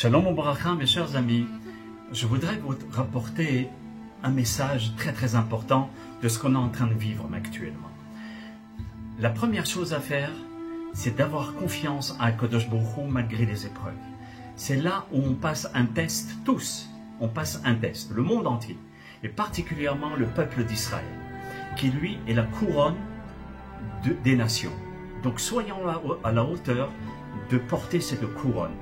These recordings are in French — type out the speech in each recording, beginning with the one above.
Shalom Obracha, mes chers amis, je voudrais vous rapporter un message très important de ce qu'on est en train de vivre actuellement. La première chose à faire, c'est d'avoir confiance à Kadosh Baruch Hu malgré les épreuves. C'est là où on passe un test, tous, on passe un test, le monde entier, et particulièrement le peuple d'Israël, qui lui est la couronne des nations. Donc soyons à la hauteur de porter cette couronne.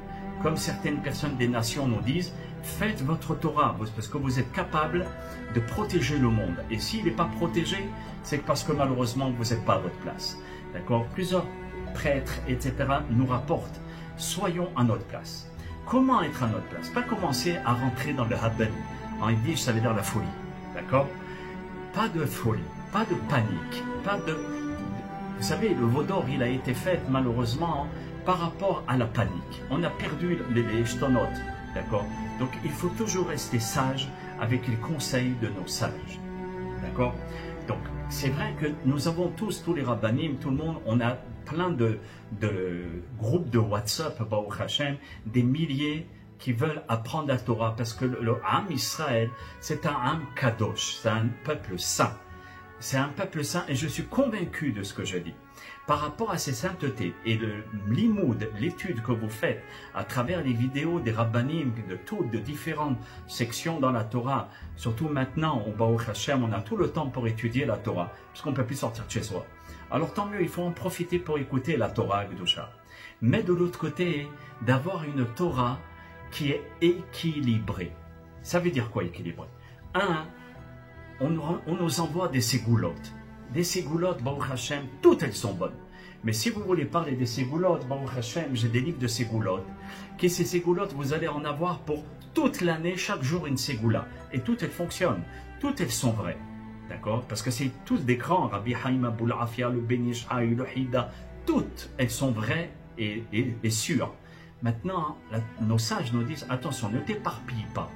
Comme certaines personnes des nations nous disent, faites votre Torah, parce que vous êtes capable de protéger le monde. Et s'il n'est pas protégé, c'est parce que malheureusement, vous n'êtes pas à votre place. D'accord? Plusieurs prêtres, etc. nous rapportent, soyons à notre place. Comment être à notre place? Pas commencer à rentrer dans le Haben. En yiddish, ça veut dire la folie. D'accord? Pas de folie, pas de panique, pas de... Vous savez, le veau d'or, il a été fait malheureusement par rapport à la panique. On a perdu les shtonot, d'accord? Donc il faut toujours rester sage avec les conseils de nos sages, d'accord? Donc c'est vrai que nous avons tous les rabbanim, tout le monde, on a plein de groupes de WhatsApp, Baruch Hashem, des milliers qui veulent apprendre la Torah, parce que le Am Israël, c'est un Am Kadosh, c'est un peuple saint. C'est un peuple saint et je suis convaincu de ce que je dis. Par rapport à ces saintetés et le limoud, l'étude que vous faites à travers les vidéos des rabbanim, de différentes sections dans la Torah, surtout maintenant au Baruch Hashem, on a tout le temps pour étudier la Torah, parce qu'on ne peut plus sortir de chez soi. Alors tant mieux, il faut en profiter pour écouter la Torah Gdusha. Mais de l'autre côté, d'avoir une Torah qui est équilibrée. Ça veut dire quoi équilibrée? On nous envoie des ségoulottes. Des ségoulottes, Baruch Hashem, toutes elles sont bonnes. Mais si vous voulez parler des ségoulottes, Baruch Hashem, j'ai des livres de ségoulottes. Ces ségoulottes, vous allez en avoir pour toute l'année, chaque jour une ségoula. Et toutes elles fonctionnent. Toutes elles sont vraies. D'accord? Parce que c'est tous des grands, Rabbi Haïm Aboul Afia, le Ben Ishai, le Hida. Toutes elles sont vraies et sûres. Maintenant, nos sages nous disent, attention, ne t'éparpille pas.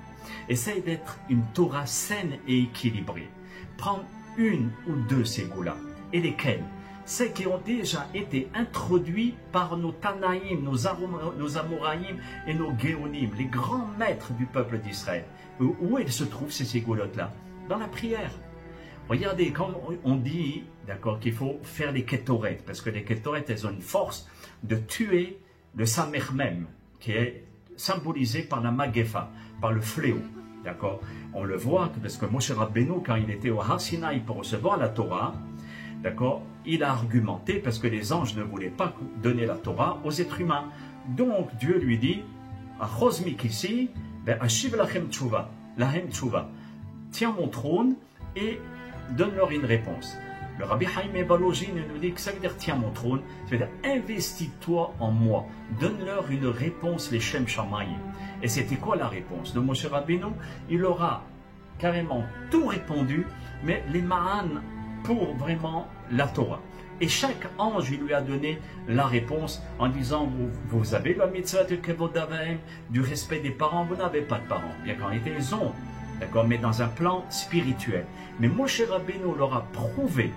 Essaye d'être une Torah saine et équilibrée. Prends une ou deux ségoulas. Et lesquelles? Celles qui ont déjà été introduites par nos Tanaïm, nos Amoraïm et nos Géonim, les grands maîtres du peuple d'Israël. Où elles se trouvent ces ségoulottes-là? Dans la prière. Regardez, quand on dit, d'accord, qu'il faut faire les kétoret, parce que les kétoret, elles ont une force de tuer le samer même, qui est symbolisé par la Magefa, par le fléau. D'accord? On le voit parce que Moshe Rabbeinu, quand il était au Har Sinaï pour recevoir la Torah, d'accord, il a argumenté parce que les anges ne voulaient pas donner la Torah aux êtres humains. Donc Dieu lui dit, tiens mon trône et donne-leur une réponse. Le Rabbi Haïm Ebalojin nous dit que ça veut dire tiens mon trône, ça veut dire investis-toi en moi, donne-leur une réponse, les Shem Shamayim. Et c'était quoi la réponse de Moshe Rabbeinu? Il aura carrément tout répondu, mais les Ma'an pour vraiment la Torah. Et chaque ange il lui a donné la réponse en disant vous avez la mitzvah de Kevod Avaim, du respect des parents, vous n'avez pas de parents. Bien qu'en réalité ils ont. D'accord, mais dans un plan spirituel. Mais Moshe Rabbeinu leur a prouvé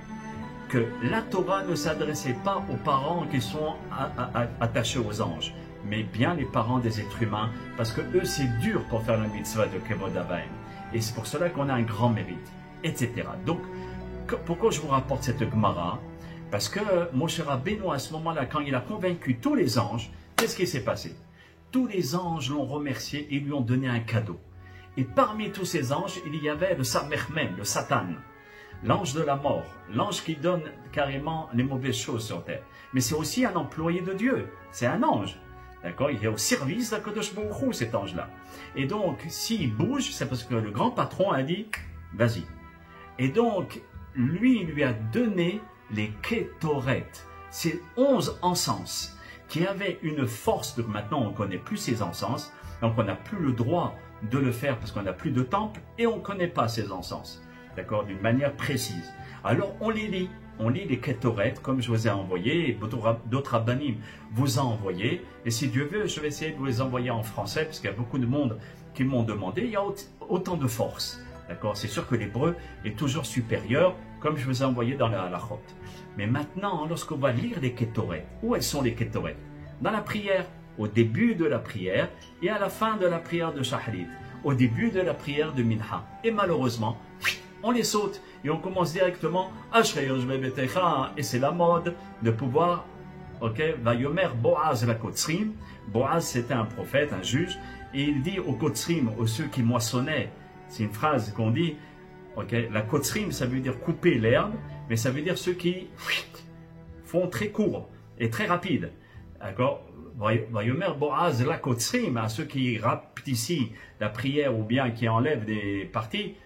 que la Torah ne s'adressait pas aux parents qui sont attachés aux anges, mais bien les parents des êtres humains, parce que eux c'est dur pour faire la mitzvah de Kevod Avaim. Et c'est pour cela qu'on a un grand mérite, etc. Donc, pourquoi je vous rapporte cette Gemara? Parce que Moshe Rabbeinu, à ce moment-là, quand il a convaincu tous les anges, qu'est-ce qui s'est passé? Tous les anges l'ont remercié et lui ont donné un cadeau. Et parmi tous ces anges, il y avait le Samermen, le Satan, l'ange de la mort, l'ange qui donne carrément les mauvaises choses sur terre. Mais c'est aussi un employé de Dieu, c'est un ange. D'accord? Il est au service d'Akadosh Baruch Hu, cet ange-là. Et donc, s'il bouge, c'est parce que le grand patron a dit, vas-y. Et donc, lui a donné les Kétoret, ces 11 encens, qui avaient une force de, maintenant on ne connaît plus ces encens, donc on n'a plus le droit de le faire parce qu'on n'a plus de temple et on ne connaît pas ces encens, d'accord, d'une manière précise. Alors on les lit les Kétoret comme je vous ai envoyé, et d'autres rabbanim vous ont envoyé, et si Dieu veut, je vais essayer de vous les envoyer en français parce qu'il y a beaucoup de monde qui m'ont demandé, il y a autant de force, d'accord, c'est sûr que l'hébreu est toujours supérieur, comme je vous ai envoyé dans la halachot. Mais maintenant, lorsqu'on va lire les Kétoret, où elles sont les Kétoret? Dans la prière, au début de la prière et à la fin de la prière de Shahrit, au début de la prière de Minha. Et malheureusement, on les saute et on commence directement et c'est la mode de pouvoir, ok, Vayomer Boaz la Kotzrim. Boaz c'était un prophète, un juge, et il dit aux Kotzrim, aux ceux qui moissonnaient, c'est une phrase qu'on dit, ok, la Kotzrim ça veut dire couper l'herbe, mais ça veut dire ceux qui font très court et très rapide, d'accord. Vayomer Boaz la Kotzrim, à ceux qui rapetissent la prière ou bien qui enlèvent des parties,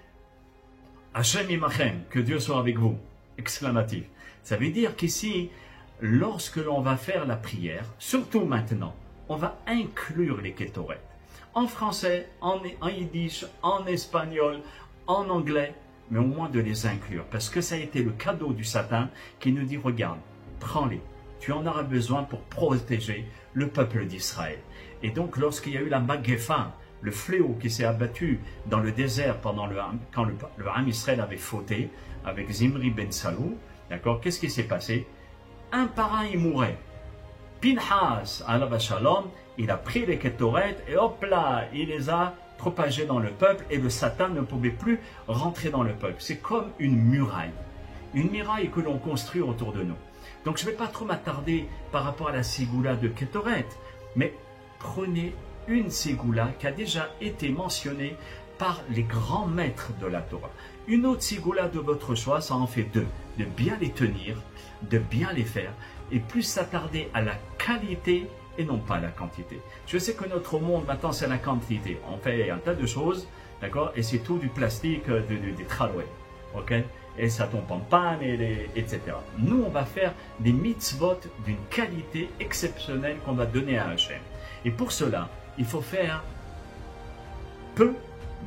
Hashem imachem, que Dieu soit avec vous, exclamatif. Ça veut dire qu'ici, lorsque l'on va faire la prière, surtout maintenant, on va inclure les kétorettes. En français, en yiddish, en espagnol, en anglais, mais au moins de les inclure. Parce que ça a été le cadeau du Satan qui nous dit, regarde, prends-les. Tu en auras besoin pour protéger le peuple d'Israël. Et donc, lorsqu'il y a eu la Magéfa, le fléau qui s'est abattu dans le désert quand le Ham Israël avait fauté avec Zimri ben Salou, d'accord, qu'est-ce qui s'est passé? Un par un, il mourait. Pinhas, alav shalom, il a pris les kétorettes et hop là, il les a propagés dans le peuple et le Satan ne pouvait plus rentrer dans le peuple. C'est comme une muraille que l'on construit autour de nous. Donc je ne vais pas trop m'attarder par rapport à la ségoula de kétoret, mais prenez une ségoula qui a déjà été mentionnée par les grands maîtres de la Torah. Une autre ségoula de votre choix, ça en fait deux. De bien les tenir, de bien les faire, et plus s'attarder à la qualité et non pas à la quantité. Je sais que notre monde maintenant c'est la quantité. On fait un tas de choses, d'accord, et c'est tout du plastique, des traweh, ok, et ça tombe en panne, etc. Nous, on va faire des mitzvot d'une qualité exceptionnelle qu'on va donner à Hachem. Et pour cela, il faut faire peu,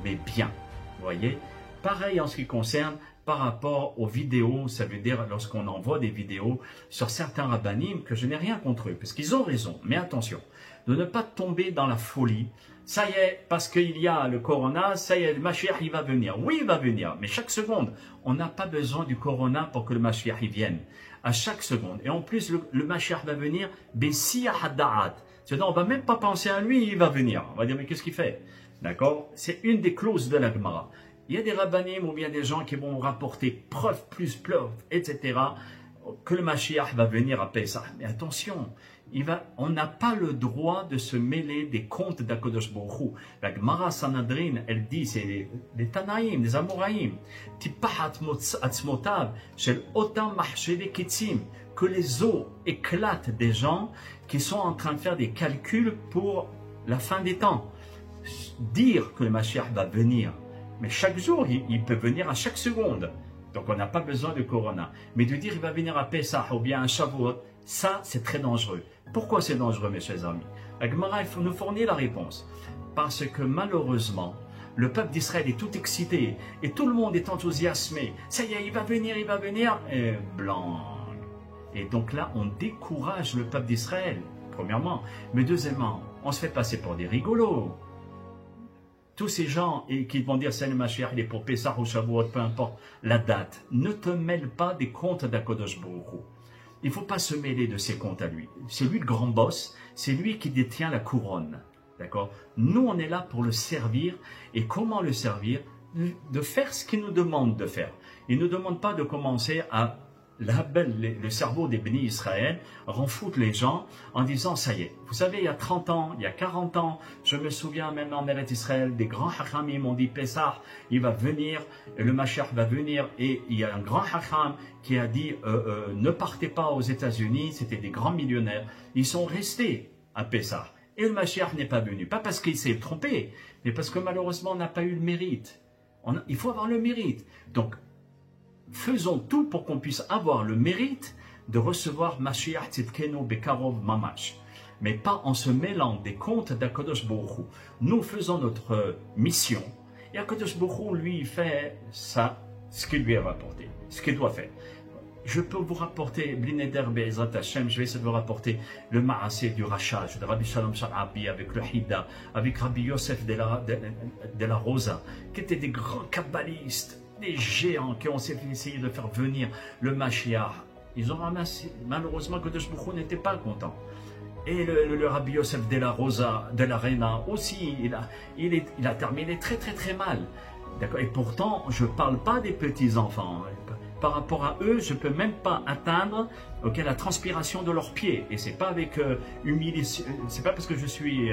mais bien. Vous voyez? Pareil en ce qui concerne par rapport aux vidéos, ça veut dire lorsqu'on envoie des vidéos sur certains rabbanim, que je n'ai rien contre eux, parce qu'ils ont raison, mais attention, de ne pas tomber dans la folie. Ça y est, parce qu'il y a le corona, ça y est, le Mashiach il va venir. Oui, il va venir, mais chaque seconde, on n'a pas besoin du corona pour que le Mashiach il vienne. À chaque seconde. Et en plus, le Mashiach va venir, Bessiyah Hadda'at. C'est-à-dire, on ne va même pas penser à lui, il va venir. On va dire, mais qu'est-ce qu'il fait? D'accord? C'est une des clauses de la Gemara. Il y a des rabbanim ou bien des gens qui vont rapporter preuve plus preuve, etc., que le Mashiach va venir à Pesach. Mais attention, on n'a pas le droit de se mêler des comptes d'Akadosh Baruch Hu. La Gemara Sanhedrin, elle dit, c'est des Tanaïm, des Amoraïm, que les os éclatent des gens qui sont en train de faire des calculs pour la fin des temps. Dire que le Mashiach va venir, mais chaque jour, il peut venir à chaque seconde. Donc on n'a pas besoin de Corona. Mais de dire il va venir à Pessah ou bien à Shavuot, ça c'est très dangereux. Pourquoi c'est dangereux, mes chers amis? La Gemara nous fournit la réponse. Parce que malheureusement, le peuple d'Israël est tout excité et tout le monde est enthousiasmé. Ça y est, il va venir, et blanc. Et donc là, on décourage le peuple d'Israël, premièrement. Mais deuxièmement, on se fait passer pour des rigolos. Tous ces gens qui vont dire c'est le Mashiach, il est pour Pessah ou Shavuot, peu importe la date, ne te mêle pas des comptes d'Akadosh Baruch Hu. Il ne faut pas se mêler de ses comptes à lui. C'est lui le grand boss, c'est lui qui détient la couronne. D'accord? Nous, on est là pour le servir. Et comment le servir? De faire ce qu'il nous demande de faire. Il ne nous demande pas de commencer à le cerveau des bénis Israël rend foutre les gens en disant ça y est. Vous savez, il y a 30 ans, il y a 40 ans, je me souviens même en Eretz Israël, des grands hachamim m'ont dit Pessah, il va venir, le Mashiach va venir, et il y a un grand hacham qui a dit ne partez pas aux États-Unis, c'était des grands millionnaires, ils sont restés à Pessah. Et le Mashiach n'est pas venu, pas parce qu'il s'est trompé, mais parce que malheureusement on n'a pas eu le mérite. Il faut avoir le mérite. Donc, faisons tout pour qu'on puisse avoir le mérite de recevoir Mashiach Tzidkenu Bekarov Mamash, mais pas en se mêlant des comptes d'Akadosh Baruch Hu. Nous faisons notre mission, et Akadosh Baruch Hu, lui, fait ça, ce qu'il lui a rapporté, ce qu'il doit faire. Je peux vous rapporter, Blineder Be'ezrat Hashem, je vais essayer de vous rapporter le Ma'aseh du Rachaj, de Rabbi Shalom Sharabi, avec le Hida, avec Rabbi Yosef de la Rosa, qui étaient des grands kabbalistes, des géants qui ont essayé de faire venir le Mashiach. Ils ont ramassé, malheureusement, que Akadosh Baruch Hu n'était pas content. Et le Rabbi Yosef de la Rosa, de la Reina aussi, il a terminé très très très mal. Et pourtant, je ne parle pas des petits-enfants. Par rapport à eux, je ne peux même pas atteindre la transpiration de leurs pieds. Et ce n'est pas avec humilité, c'est pas parce que je suis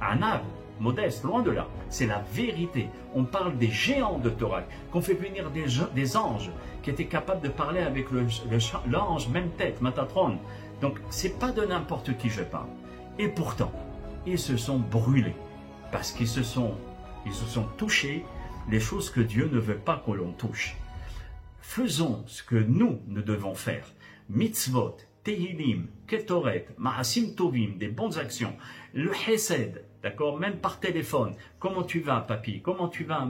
un âme modeste, loin de là. C'est la vérité. On parle des géants de Torah, qu'on fait venir des anges qui étaient capables de parler avec l'ange, même tête, Matatron. Donc, ce n'est pas de n'importe qui je parle. Et pourtant, ils se sont brûlés parce qu'ils se sont touchés les choses que Dieu ne veut pas que l'on touche. Faisons ce que nous devons faire. Mitzvot, Tehilim, Ketoret, Maasim Tovim, des bonnes actions. Le Hesed, d'accord, même par téléphone. Comment tu vas, papy? Comment tu vas?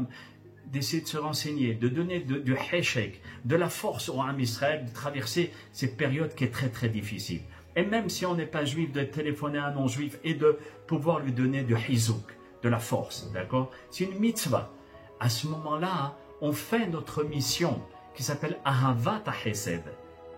D'essayer de se renseigner, de donner du Heshek, de la force au Ham Israël, de traverser cette période qui est très très difficile. Et même si on n'est pas juif, de téléphoner à un non-juif et de pouvoir lui donner du Hizouk, de la force, d'accord? C'est une mitzvah. À ce moment-là, on fait notre mission qui s'appelle Ahavat HaHesed.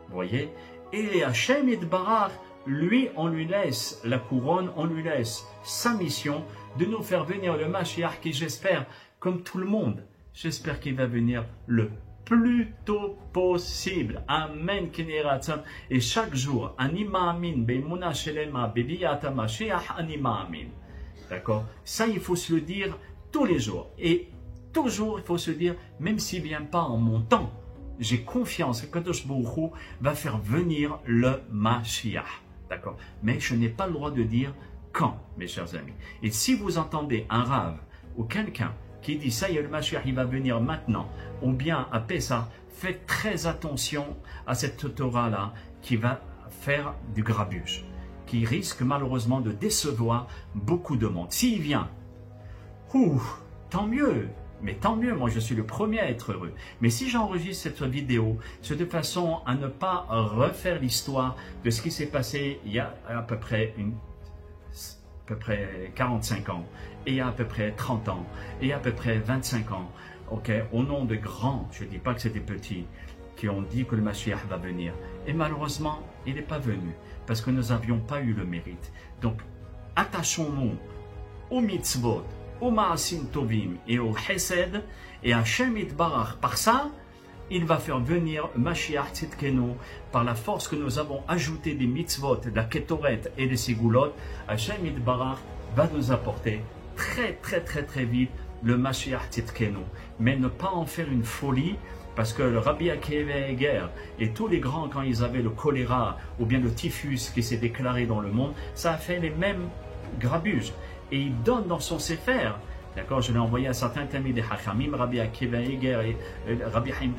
Vous voyez? Et Hachem Yitbarach, lui, on lui laisse la couronne, on lui laisse sa mission de nous faire venir le Mashiach qui, j'espère, comme tout le monde, j'espère qu'il va venir le plus tôt possible. Amen. Et chaque jour, Anima Amin, Beimuna Shelema, Bebiyata Mashiach, Anima Amin. D'accord? Ça, il faut se le dire tous les jours. Et toujours, il faut se dire, même s'il ne vient pas en mon temps, j'ai confiance que Kadosh Baruch Hu va faire venir le Mashiach. D'accord? Mais je n'ai pas le droit de dire quand, mes chers amis. Et si vous entendez un rave ou quelqu'un qui dit ça y est, le Mashiach, il va venir maintenant, ou bien à Pessah, faites très attention à cette Torah-là qui va faire du grabuge, qui risque malheureusement de décevoir beaucoup de monde. S'il vient, tant mieux. Mais tant mieux, moi je suis le premier à être heureux. Mais si j'enregistre cette vidéo, c'est de façon à ne pas refaire l'histoire de ce qui s'est passé il y a à peu près 45 ans, et il y a à peu près 30 ans, et il y a à peu près 25 ans, au nom de grands, je ne dis pas que c'était petits, qui ont dit que le Mashiach va venir. Et malheureusement, il n'est pas venu, parce que nous n'avions pas eu le mérite. Donc, attachons-nous aux mitzvot, au Maasim Tovim et au Hesed, et Hachem Yitbarach, par ça, il va faire venir Mashiach Tzidkenu, par la force que nous avons ajoutée des mitzvot, de la Ketoret et des Segulot. Hachem Yitbarach va nous apporter très très très très vite le Mashiach Tzidkenu, mais ne pas en faire une folie, parce que le Rabbi Akiva Eger et tous les grands, quand ils avaient le choléra ou bien le typhus qui s'est déclaré dans le monde, ça a fait les mêmes grabuges. Et il donne dans son Sefer, d'accord, je l'ai envoyé à certains tamis des Hachamim, Rabbi Akiva Eger et Rabbi Haïm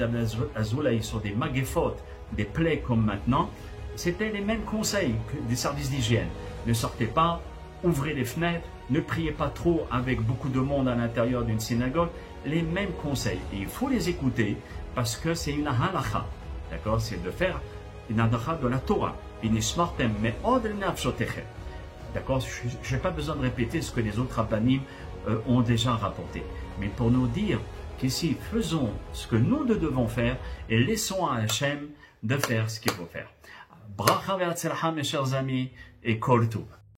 Azoulay sur des magéphot, des plaies comme maintenant, c'était les mêmes conseils que des services d'hygiène. Ne sortez pas, ouvrez les fenêtres, ne priez pas trop avec beaucoup de monde à l'intérieur d'une synagogue, les mêmes conseils. Et il faut les écouter parce que c'est une halacha, d'accord, c'est de faire une halacha de la Torah. D'accord, je n'ai pas besoin de répéter ce que les autres rabbanim ont déjà rapporté. Mais pour nous dire qu'ici, faisons ce que nous devons faire et laissons à Hachem de faire ce qu'il faut faire. Bracha ve'atzelacha, mes chers amis, et kol tov.